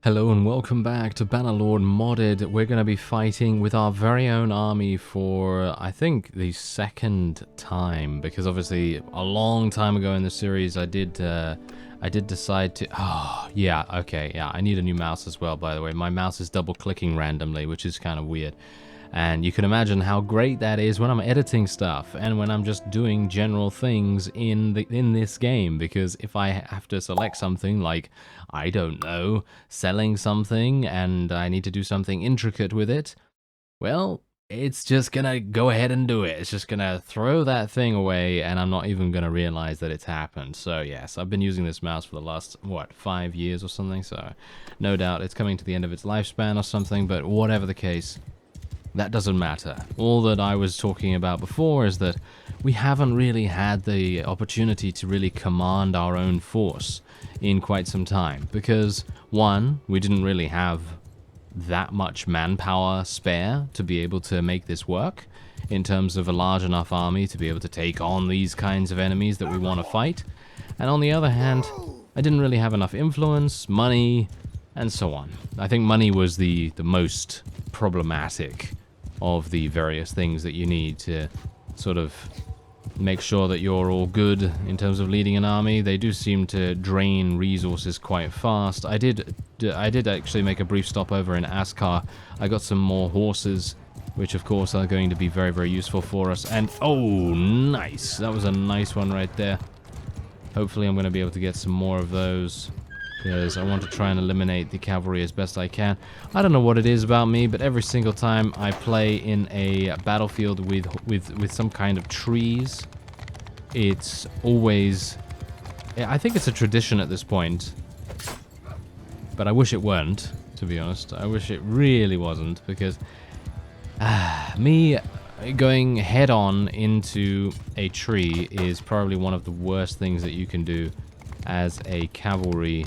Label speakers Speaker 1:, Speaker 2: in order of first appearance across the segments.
Speaker 1: Hello and welcome back to Bannerlord Modded. We're going to be fighting with our very own army for, I think, the second time, because obviously a long time ago in the series I did decide to... I need a new mouse as well, by the way. My mouse is double clicking randomly, which is kind of weird. And you can imagine how great that is when I'm editing stuff and when I'm just doing general things in this game, because if I have to select something like, I don't know, selling something and I need to do something intricate with it, well, it's just gonna go ahead and do it. It's just gonna throw that thing away and I'm not even gonna realize that it's happened. So yes, I've been using this mouse for the last, 5 years or something, so no doubt it's coming to the end of its lifespan or something, but whatever the case, that doesn't matter. All that I was talking about before is that we haven't really had the opportunity to really command our own force in quite some time. Because, one, we didn't really have that much manpower spare to be able to make this work, in terms of a large enough army to be able to take on these kinds of enemies that we want to fight. And on the other hand, I didn't really have enough influence, money, and so on. I think money was the most problematic of the various things that you need to sort of make sure that you're all good in terms of leading an army. They do seem to drain resources quite fast. I did actually make a brief stop over in Askar. I got some more horses, which of course are going to be very, very useful for us. And oh, nice! That was a nice one right there. Hopefully I'm going to be able to get some more of those, because I want to try and eliminate the cavalry as best I can. I don't know what it is about me, but every single time I play in a battlefield with some kind of trees, it's always... I think it's a tradition at this point, but I wish it weren't, to be honest. I wish it really wasn't, because me going head-on into a tree is probably one of the worst things that you can do as a cavalry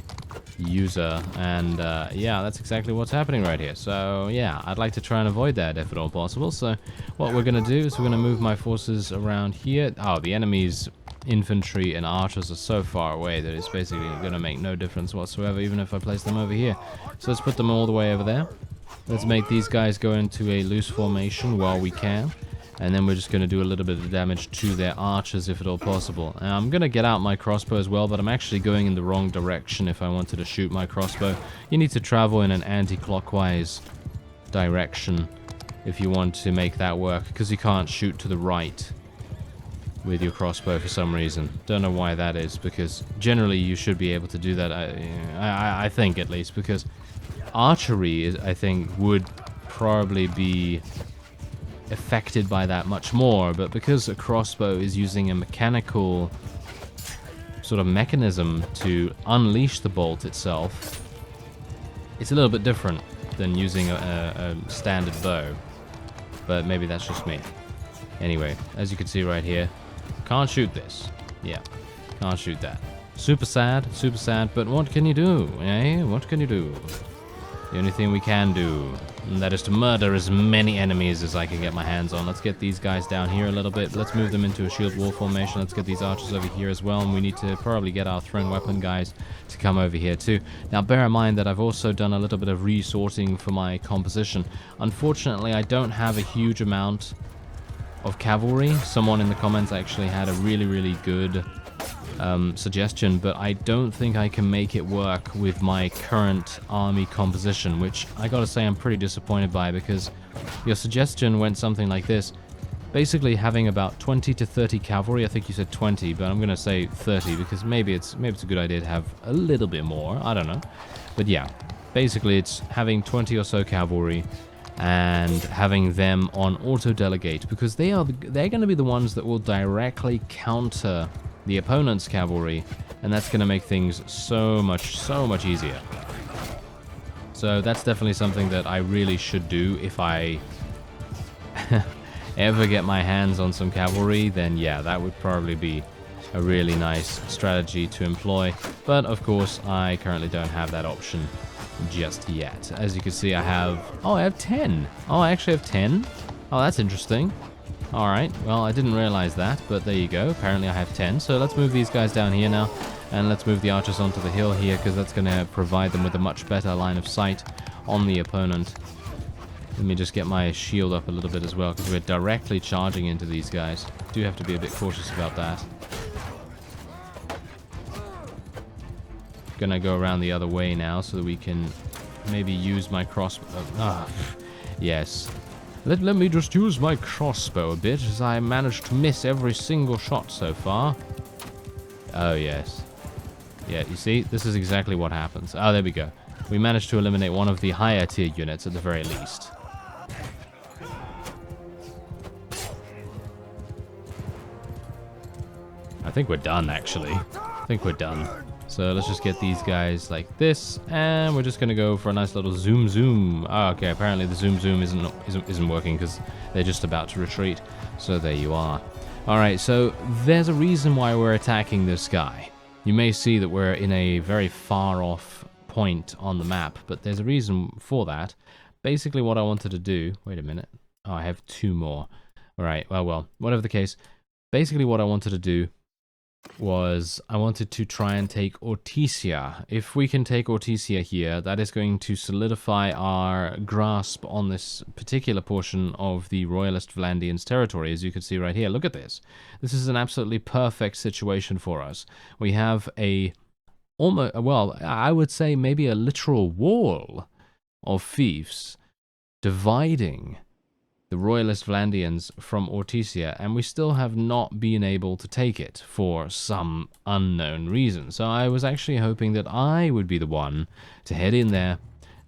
Speaker 1: user, and yeah, that's exactly what's happening right here. So yeah, I'd like to try and avoid that if at all possible. So what we're going to do is we're going to move my forces around here. Oh, the enemy's infantry and archers are so far away that it's basically going to make no difference whatsoever, even if I place them over here. So let's put them all the way over there. Let's make these guys go into a loose formation while we can. And then we're just going to do a little bit of damage to their archers if at all possible. And I'm going to get out my crossbow as well, but I'm actually going in the wrong direction if I wanted to shoot my crossbow. You need to travel in an anti-clockwise direction if you want to make that work, because you can't shoot to the right with your crossbow for some reason. Don't know why that is, because generally you should be able to do that, I think at least, because archery, I think, would probably be affected by that much more, but because a crossbow is using a mechanical sort of mechanism to unleash the bolt itself, it's a little bit different than using a standard bow. But maybe that's just me. Anyway, as you can see right here, can't shoot this. Yeah, can't shoot that. Super sad, but what can you do, eh? What can you do? The only thing we can do, and that is to murder as many enemies as I can get my hands on. Let's get these guys down here a little bit. Let's move them into a shield wall formation. Let's get these archers over here as well, and we need to probably get our thrown weapon guys to come over here too. Now bear in mind that I've also done a little bit of resorting for my composition. Unfortunately, I don't have a huge amount of cavalry. Someone in the comments actually had a really, really good suggestion, but I don't think I can make it work with my current army composition, which I gotta say I'm pretty disappointed by, because your suggestion went something like this: basically having about 20 to 30 cavalry. I think you said 20, but I'm gonna say 30 because maybe it's a good idea to have a little bit more. I don't know, but yeah, basically it's having 20 or so cavalry and having them on auto delegate, because they're going to be the ones that will directly counter the opponent's cavalry, and that's going to make things so much easier. So that's definitely something that I really should do if I ever get my hands on some cavalry. Then yeah, that would probably be a really nice strategy to employ, but of course I currently don't have that option just yet. As you can see, I have 10. Oh, I actually have 10. Oh, that's interesting. Alright, well, I didn't realize that, but there you go. Apparently I have 10, so let's move these guys down here now. And let's move the archers onto the hill here, because that's going to provide them with a much better line of sight on the opponent. Let me just get my shield up a little bit as well, because we're directly charging into these guys. Do have to be a bit cautious about that. Gonna go around the other way now, so that we can maybe use my crossbow. Yes. Let me just use my crossbow a bit, as I managed to miss every single shot so far. Oh, yes. Yeah, you see? This is exactly what happens. Oh, there we go. We managed to eliminate one of the higher tier units at the very least. I think we're done, actually. I think we're done. So let's just get these guys like this, and we're just gonna go for a nice little zoom. Oh, okay, apparently the zoom isn't working because they're just about to retreat. So there you are. All right, so there's a reason why we're attacking this guy. You may see that we're in a very far off point on the map, but there's a reason for that. Basically, what I wanted to do. Wait a minute. Oh, I have 2 more. All right. Well, whatever the case. Basically, what I wanted to do was I wanted to try and take Ortisia. If we can take Ortisia here, that is going to solidify our grasp on this particular portion of the Royalist Vlandians territory, as you can see right here. Look at this. This is an absolutely perfect situation for us. We have a almost, well, I would say maybe a literal wall of fiefs dividing the Royalist Vlandians from Ortisia, and we still have not been able to take it for some unknown reason. So I was actually hoping that I would be the one to head in there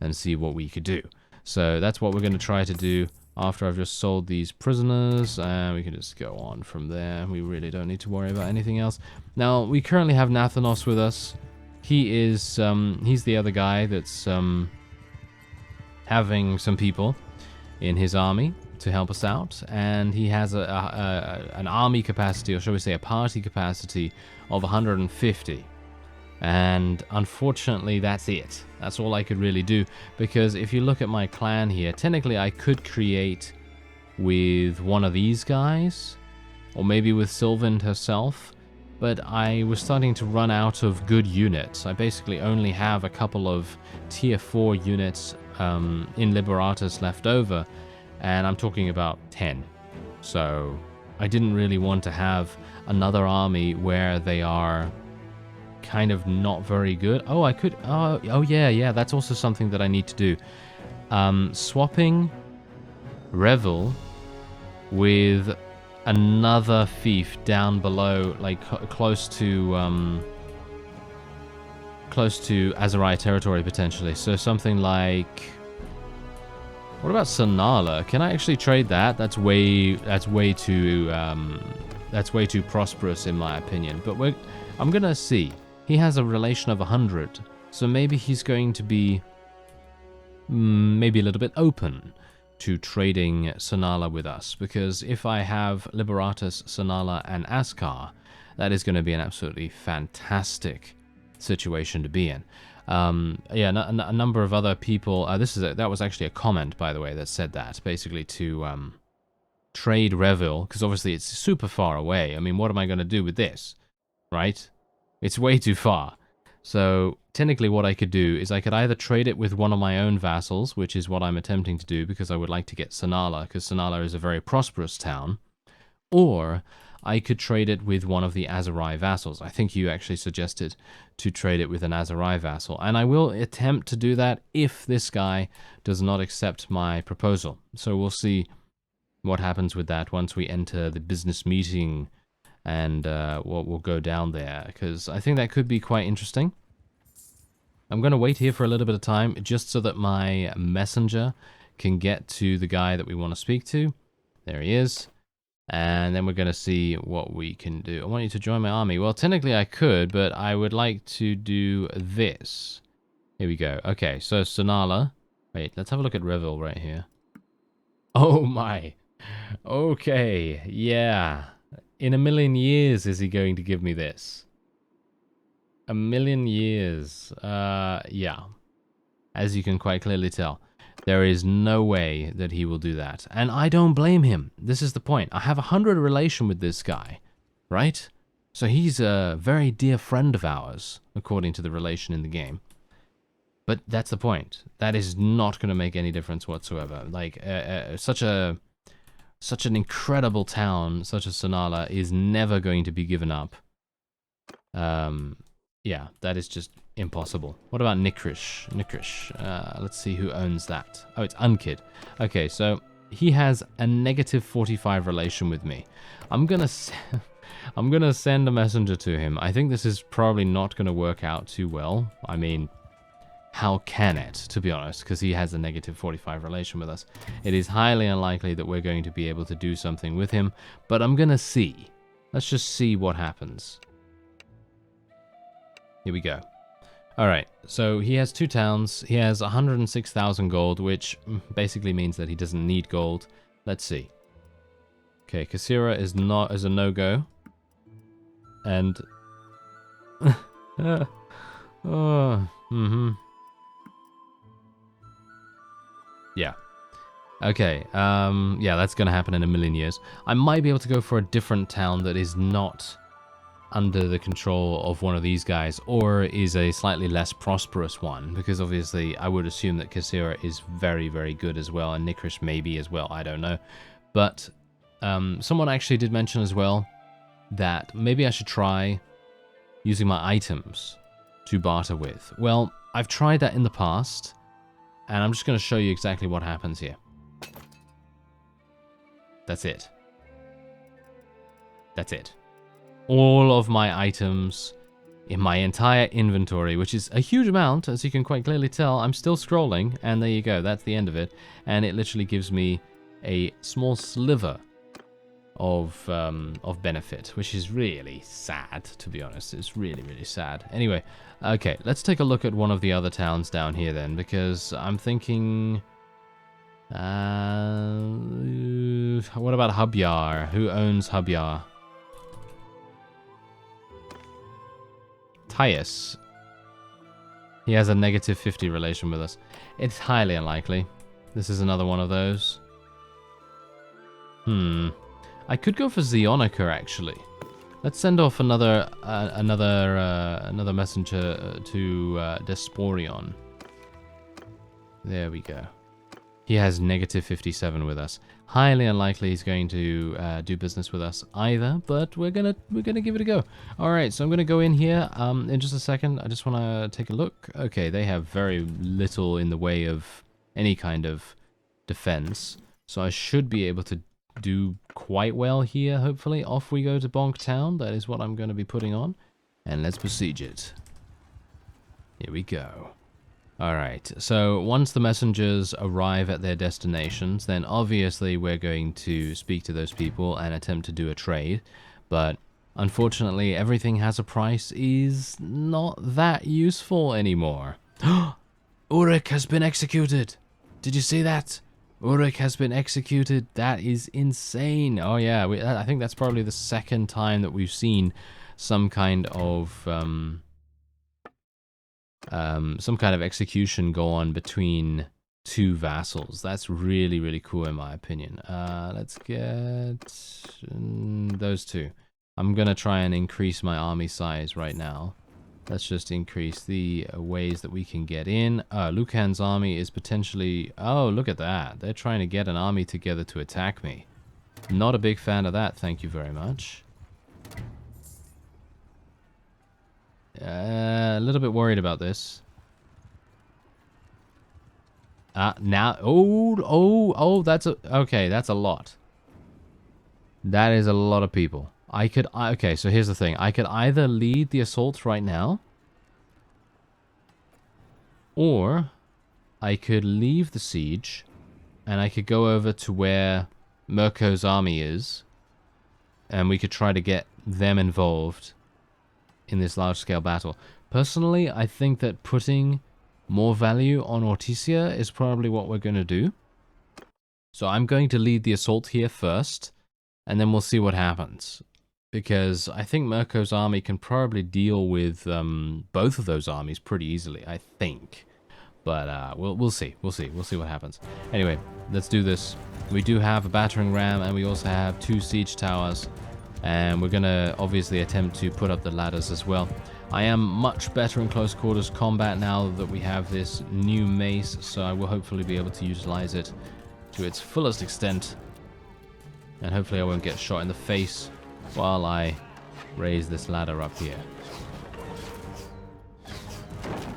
Speaker 1: and see what we could do. So that's what we're going to try to do after I've just sold these prisoners, and we can just go on from there. We really don't need to worry about anything else. Now, we currently have Nathanos with us. He is, he's the other guy that's having some people in his army to help us out, and he has an army capacity, or shall we say a party capacity, of 150. And unfortunately, that's it. That's all I could really do, because if you look at my clan here, technically I could create with one of these guys, or maybe with Sylvand herself, but I was starting to run out of good units. I basically only have a couple of tier 4 units in Liberatus left over, and I'm talking about 10. So I didn't really want to have another army where they are kind of not very good. Oh, I could, oh yeah, that's also something that I need to do. Swapping Revel with another fief down below, like close to Azerai territory potentially. So something like, what about Sanala? Can I actually trade that? That's way too prosperous in my opinion. But I'm gonna see. He has a relation of 100, so maybe he's going to be maybe a little bit open to trading Sanala with us, because if I have Liberatus, Sanala, and Askar, that is going to be an absolutely fantastic situation to be in. Yeah, a number of other people. That was actually a comment, by the way, that said that basically to trade Revel, because obviously it's super far away. I mean, what am I going to do with this, right? It's way too far. So technically, what I could do is I could either trade it with one of my own vassals, which is what I'm attempting to do, because I would like to get Sanala, because Sanala is a very prosperous town, or I could trade it with one of the Azerai vassals. I think you actually suggested to trade it with an Azerai vassal, and I will attempt to do that if this guy does not accept my proposal. So we'll see what happens with that once we enter the business meeting, and what will go down there, because I think that could be quite interesting. I'm going to wait here for a little bit of time, just so that my messenger can get to the guy that we want to speak to. There he is. And then we're going to see what we can do. I want you to join my army. Well, technically I could, but I would like to do this. Here we go. Okay, so Sanala. Wait, let's have a look at Revel right here. Oh my. Okay, yeah. In a million years is he going to give me this? A million years. Yeah. As you can quite clearly tell. There is no way that he will do that. And I don't blame him. This is the point. I have 100 relation with this guy, right? So he's a very dear friend of ours, according to the relation in the game. But that's the point. That is not going to make any difference whatsoever. Like, such an incredible town, such as Sonala, is never going to be given up. Yeah, that is just impossible. What about Nikrish? Let's see who owns that. Oh, it's Unkid. Okay, so he has a negative 45 relation with me. I'm gonna send a messenger to him. I think this is probably not gonna work out too well. I mean, how can it, to be honest, because he has a negative 45 relation with us. It is highly unlikely that we're going to be able to do something with him, but I'm gonna see. Let's just see what happens. Here we go. Alright, so he has 2 towns. He has 106,000 gold, which basically means that he doesn't need gold. Let's see. Okay, Kasira is a no-go. And... Yeah. Okay, yeah, that's gonna happen in a million years. I might be able to go for a different town that is not under the control of one of these guys, or is a slightly less prosperous one, because obviously I would assume that Kasira is very, very good as well, and Nikrish maybe as well, I don't know. But someone actually did mention as well that maybe I should try using my items to barter with. Well, I've tried that in the past, and I'm just going to show you exactly what happens here. That's it. That's it. All of my items in my entire inventory, which is a huge amount, as you can quite clearly tell. I'm still scrolling, and there you go. That's the end of it. And it literally gives me a small sliver of benefit, which is really sad, to be honest. It's really, really sad. Anyway, okay, let's take a look at one of the other towns down here then, because I'm thinking... what about Hubyar? Who owns Hubyar? Tyus. He has a negative 50 relation with us. It's highly unlikely. This is another one of those. I could go for Zionica, actually. Let's send off another messenger to Desporion. There we go. He has negative 57 with us. Highly unlikely he's going to do business with us either, but we're gonna give it a go. All right, so I'm gonna go in here in just a second. I just want to take a look. Okay, they have very little in the way of any kind of defense, so I should be able to do quite well here. Hopefully, off we go to Bonk Town. That is what I'm going to be putting on, and let's besiege it. Here we go. Alright, so once the messengers arrive at their destinations, then obviously we're going to speak to those people and attempt to do a trade, but unfortunately everything has a price is not that useful anymore. Uruk has been executed! Did you see that? Uruk has been executed. That is insane. Oh yeah, I think that's probably the second time that we've seen some kind of execution go on between 2 vassals. That's really, really cool in my opinion. Let's get those 2. I'm gonna try and increase my army size right now. Let's just increase the ways that we can get in. Lucan's army is potentially... Oh, look at that. They're trying to get an army together to attack me. Not a big fan of that, thank you very much. A little bit worried about this. Now... Oh, that's a... Okay, that's a lot. That is a lot of people. Okay, so here's the thing. I could either lead the assault right now, or I could leave the siege, and I could go over to where Mirko's army is, and we could try to get them involved in this large-scale battle. Personally, I think that putting more value on Ortisia is probably what we're going to do. So I'm going to lead the assault here first, and then we'll see what happens. Because I think Mirko's army can probably deal with both of those armies pretty easily, I think. But we'll see. We'll see what happens. Anyway, let's do this. We do have a battering ram, and we also have 2 siege towers. And we're going to obviously attempt to put up the ladders as well. I am much better in close quarters combat now that we have this new mace, so I will hopefully be able to utilize it to its fullest extent. And hopefully I won't get shot in the face while I raise this ladder up here.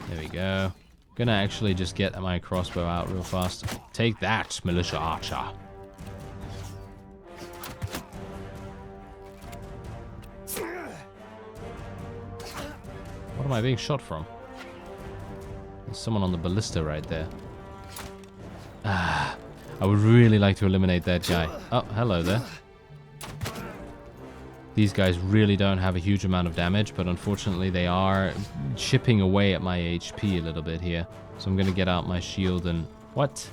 Speaker 1: There we go. Gonna actually just get my crossbow out real fast. Take that, militia archer. What am I being shot from? There's someone on the ballista right there. Ah, I would really like to eliminate that guy. Oh, hello there. These guys really don't have a huge amount of damage, but unfortunately they are chipping away at my HP a little bit here. So I'm going to get out my shield and... What?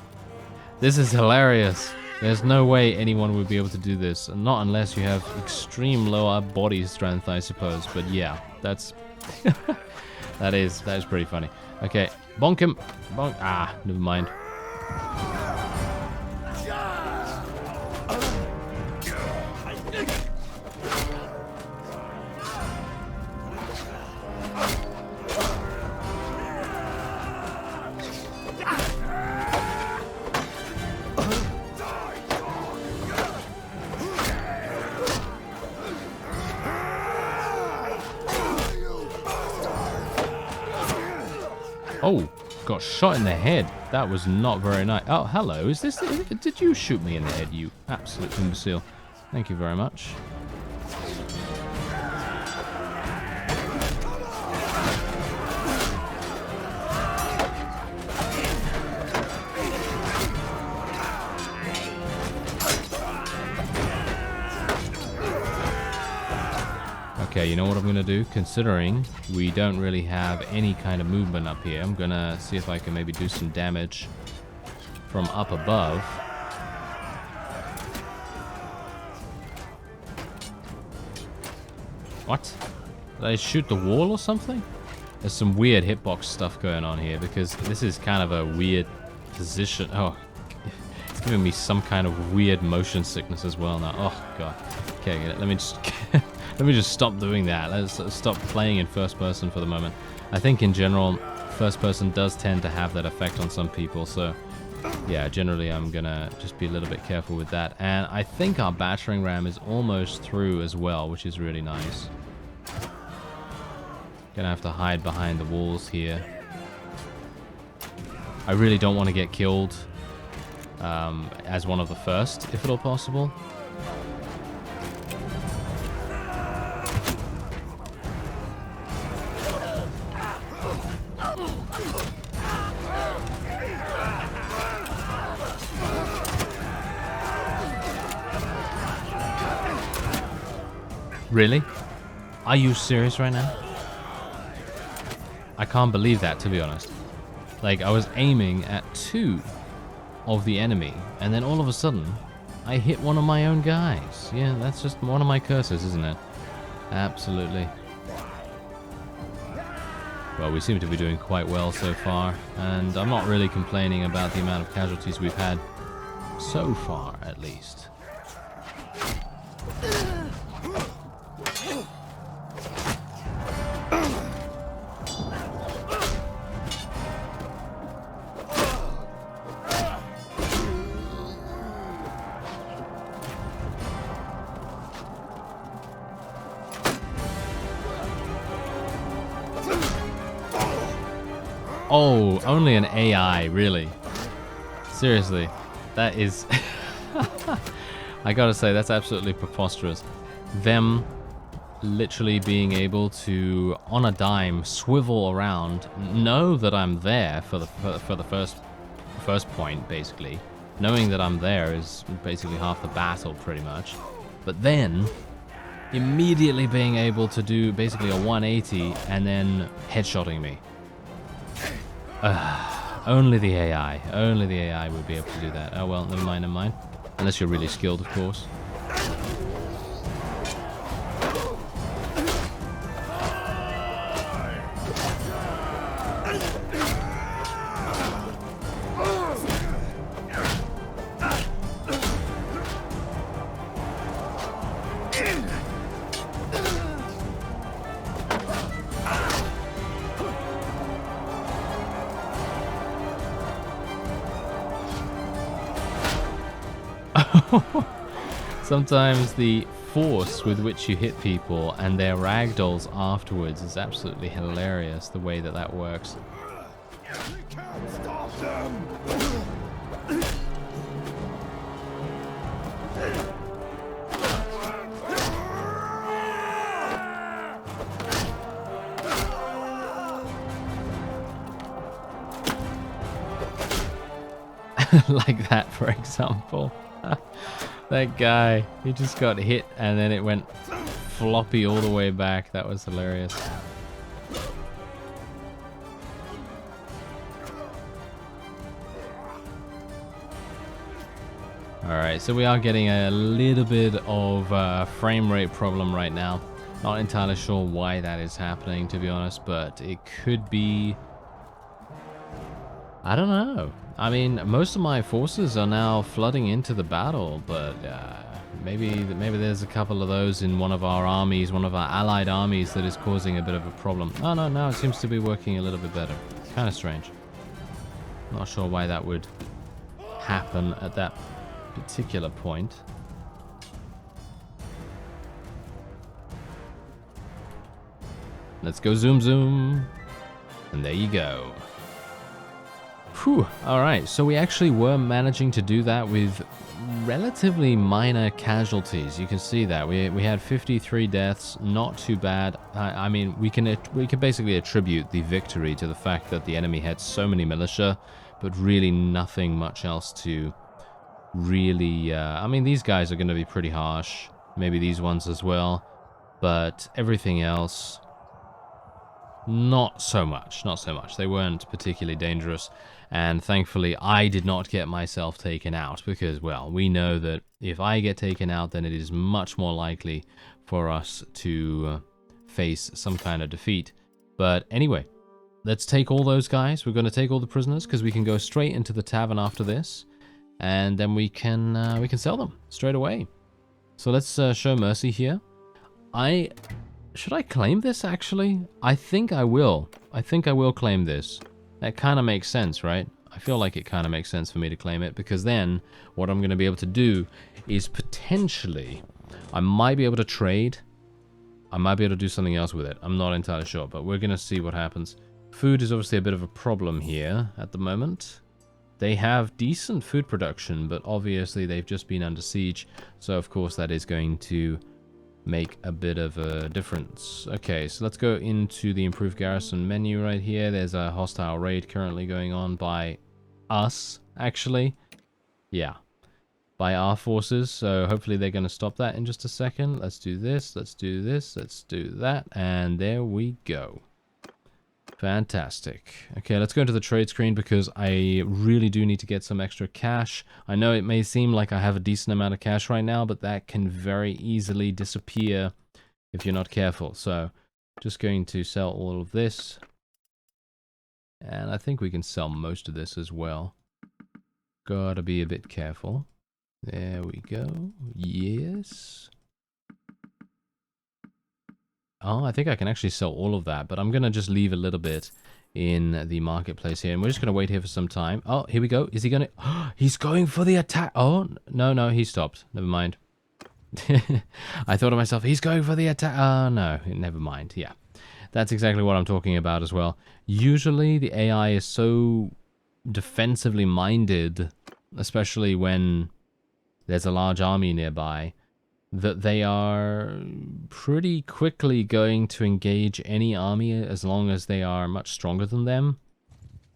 Speaker 1: This is hilarious. There's no way anyone would be able to do this. Not unless you have extreme lower body strength, I suppose. But yeah, that's... that is pretty funny. Okay, bonk him. Bonk. Ah, never mind. Oh, got shot in the head. That was not very nice. Oh, hello. Is this... Did you shoot me in the head, you absolute imbecile? Thank you very much. Okay, you know what I'm going to do? Considering we don't really have any kind of movement up here, I'm going to see if I can maybe do some damage from up above. What? Did I shoot the wall or something? There's some weird hitbox stuff going on here because this is kind of a weird position. Oh, it's giving me some kind of weird motion sickness as well now. Oh, God. Okay, let me just... Let me just stop doing that. Let's stop playing in first person for the moment. I think in general, first person does tend to have that effect on some people. So yeah, generally I'm gonna just be a little bit careful with that. And I think our battering ram is almost through as well, which is really nice. Gonna have to hide behind the walls here. I really don't want to get killed as one of the first, if at all possible. Really? Are you serious right now? I can't believe that, to be honest. Like, I was aiming at 2 of the enemy, and then all of a sudden, I hit one of my own guys. Yeah, that's just one of my curses, isn't it? Absolutely. Well, we seem to be doing quite well so far, and I'm not really complaining about the amount of casualties we've had so far, at least. Oh, only an AI, really? Seriously, that is... I gotta say, that's absolutely preposterous. Them literally being able to, on a dime, swivel around, know that I'm there for the first point, basically. Knowing that I'm there is basically half the battle, pretty much. But then, immediately being able to do basically a 180 and then headshotting me. Only the AI would be able to do that. Oh well, never mind. Unless you're really skilled, of course. Sometimes the force with which you hit people and their ragdolls afterwards is absolutely hilarious, the way that works.
Speaker 2: We can't stop them!
Speaker 1: Like that, for example. That guy, he just got hit and then it went floppy all the way back. That was hilarious. Alright, so we are getting a little bit of frame rate problem right now. Not entirely sure why that is happening, to be honest, but it could be... I don't know. I mean, most of my forces are now flooding into the battle, but maybe there's a couple of those in one of our armies, one of our allied armies, that is causing a bit of a problem. Oh no, now it seems to be working a little bit better. It's kind of strange. Not sure why that would happen at that particular point. Let's go zoom zoom. And there you go. Whew, alright, so we actually were managing to do that with relatively minor casualties. You can see that. We had 53 deaths, not too bad. I mean, we can basically attribute the victory to the fact that the enemy had so many militia, but really nothing much else to really... I mean, these guys are going to be pretty harsh. Maybe these ones as well. But everything else... not so much, not so much. They weren't particularly dangerous, and thankfully I did not get myself taken out because, well, we know that if I get taken out, then it is much more likely for us to face some kind of defeat. But anyway, let's take all those guys. We're going to take all the prisoners because we can go straight into the tavern after this, and then we can sell them straight away. So let's show mercy here. Should I claim this, actually? I think I will. I think I will claim this. That kind of makes sense, right? I feel like it kind of makes sense for me to claim it, because then what I'm going to be able to do is potentially... I might be able to trade. I might be able to do something else with it. I'm not entirely sure, but we're going to see what happens. Food is obviously a bit of a problem here at the moment. They have decent food production, but obviously they've just been under siege, so of course that is going to... make a bit of a difference. Okay, so let's go into the improved garrison menu right here. There's a hostile raid currently going on by us, actually. Yeah, by our forces, so hopefully they're going to stop that in just a second. Let's do this, let's do this, let's do that, and there we go. Fantastic. Okay, let's go into the trade screen because I really do need to get some extra cash. I know it may seem like I have a decent amount of cash right now, but that can very easily disappear if you're not careful. So, just going to sell all of this. And I think we can sell most of this as well. Gotta be a bit careful. There we go. Yes. Oh, I think I can actually sell all of that, but I'm going to just leave a little bit in the marketplace here, and we're just going to wait here for some time. Oh, here we go. Is he going to... he's going for the attack. Oh, no, he stopped. Never mind. I thought to myself, he's going for the attack. Oh, no, never mind. Yeah, that's exactly what I'm talking about as well. Usually, the AI is so defensively minded, especially when there's a large army nearby, that they are pretty quickly going to engage any army as long as they are much stronger than them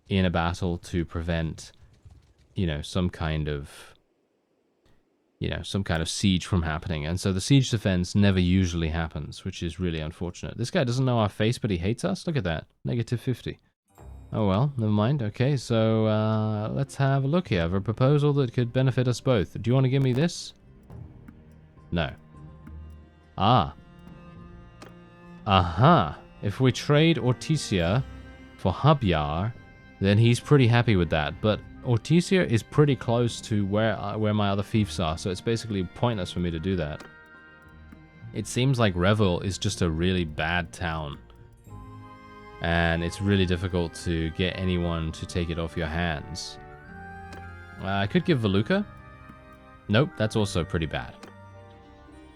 Speaker 1: in a battle to prevent, some kind of siege from happening. And so the siege defense never usually happens, which is really unfortunate. This guy doesn't know our face, but he hates us. Look at that. -50. Oh well, never mind. Okay, so let's have a look here. I have a proposal that could benefit us both. Do you want to give me this? No. Ah. Aha. If we trade Ortisia for Habyar, then he's pretty happy with that. But Ortisia is pretty close to where my other fiefs are, so it's basically pointless for me to do that. It seems like Revel is just a really bad town. And it's really difficult to get anyone to take it off your hands. I could give Valuka. Nope, that's also pretty bad.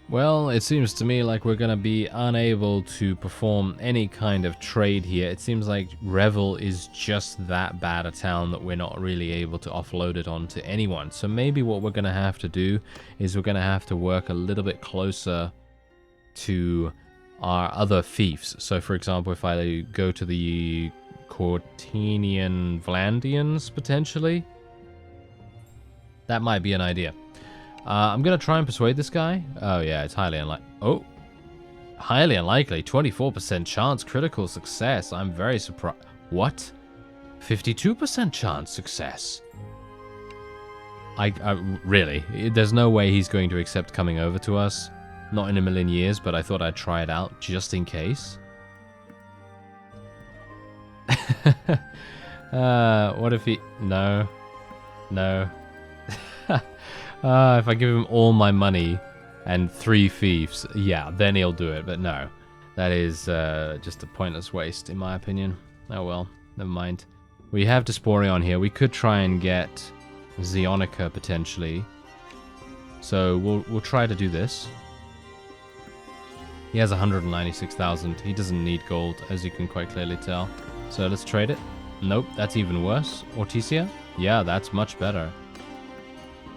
Speaker 1: Well, it seems to me like we're going to be unable to perform any kind of trade here. It seems like Revel is just that bad a town that we're not really able to offload it onto anyone. So maybe what we're going to have to do is we're going to have to work a little bit closer to our other fiefs. So for example, if I go to the Cortinian Vlandians, potentially, that might be an idea. I'm going to try and persuade this guy. Oh, yeah, it's highly unlikely. Oh, highly unlikely. 24% chance critical success. I'm very surprised. What? 52% chance success. I really? There's no way he's going to accept coming over to us. Not in a million years, but I thought I'd try it out just in case. What if he... No. No. If I give him all my money and 3 fiefs, yeah, then he'll do it. But no, that is just a pointless waste, in my opinion. Oh well, never mind. We have Disporion here. We could try and get Zeonica, potentially. So we'll try to do this. He has 196,000. He doesn't need gold, as you can quite clearly tell. So let's trade it. Nope, that's even worse. Ortisia? Yeah, that's much better.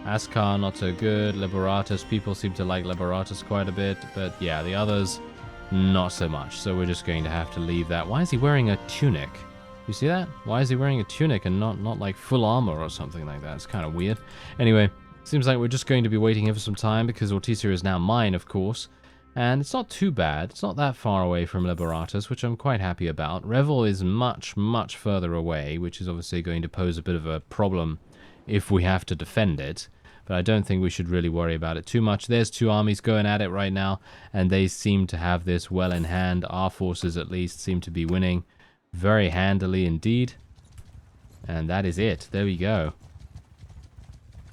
Speaker 1: Askar, not so good. Liberatus, people seem to like Liberatus quite a bit. But yeah, the others, not so much. So we're just going to have to leave that. Why is he wearing a tunic? You see that? Why is he wearing a tunic and not like full armor or something like that? It's kind of weird. Anyway, seems like we're just going to be waiting here for some time because Ortisia is now mine, of course. And it's not too bad. It's not that far away from Liberatus, which I'm quite happy about. Revel is much, much further away, which is obviously going to pose a bit of a problem if we have to defend it. But I don't think we should really worry about it too much. There's 2 armies going at it right now, and they seem to have this well in hand. Our forces, at least, seem to be winning very handily indeed. And that is it. There we go.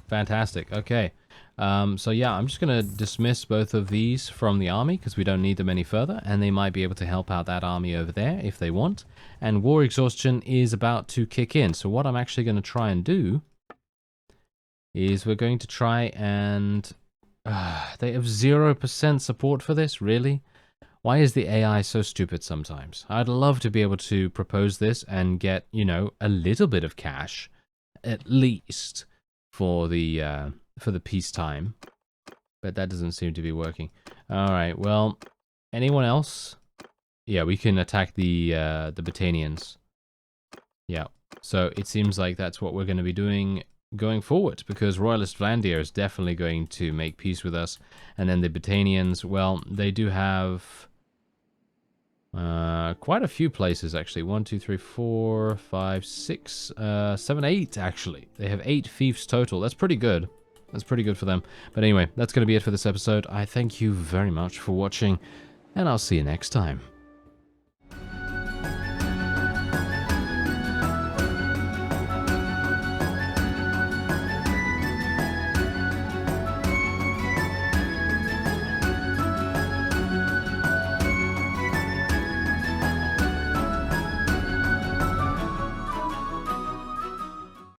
Speaker 1: Fantastic. Okay. So yeah, I'm just going to dismiss both of these from the army because we don't need them any further, and they might be able to help out that army over there if they want. And war exhaustion is about to kick in. So what I'm actually going to try and do is we're going to try and... they have 0% support for this, really? Why is the AI so stupid sometimes? I'd love to be able to propose this and get, you know, a little bit of cash, at least, for the peacetime. But that doesn't seem to be working. Alright, well, anyone else? Yeah, we can attack the Batanians. Yeah, so it seems like that's what we're going to be doing going forward, because Royalist Vlandia is definitely going to make peace with us. And then the Batanians, well, they do have quite a few places, actually. 1, 2, 3, 4, 5, 6, 7, 8, actually. They have 8 fiefs total. That's pretty good. That's pretty good for them. But anyway, that's going to be it for this episode. I thank you very much for watching, and I'll see you next time.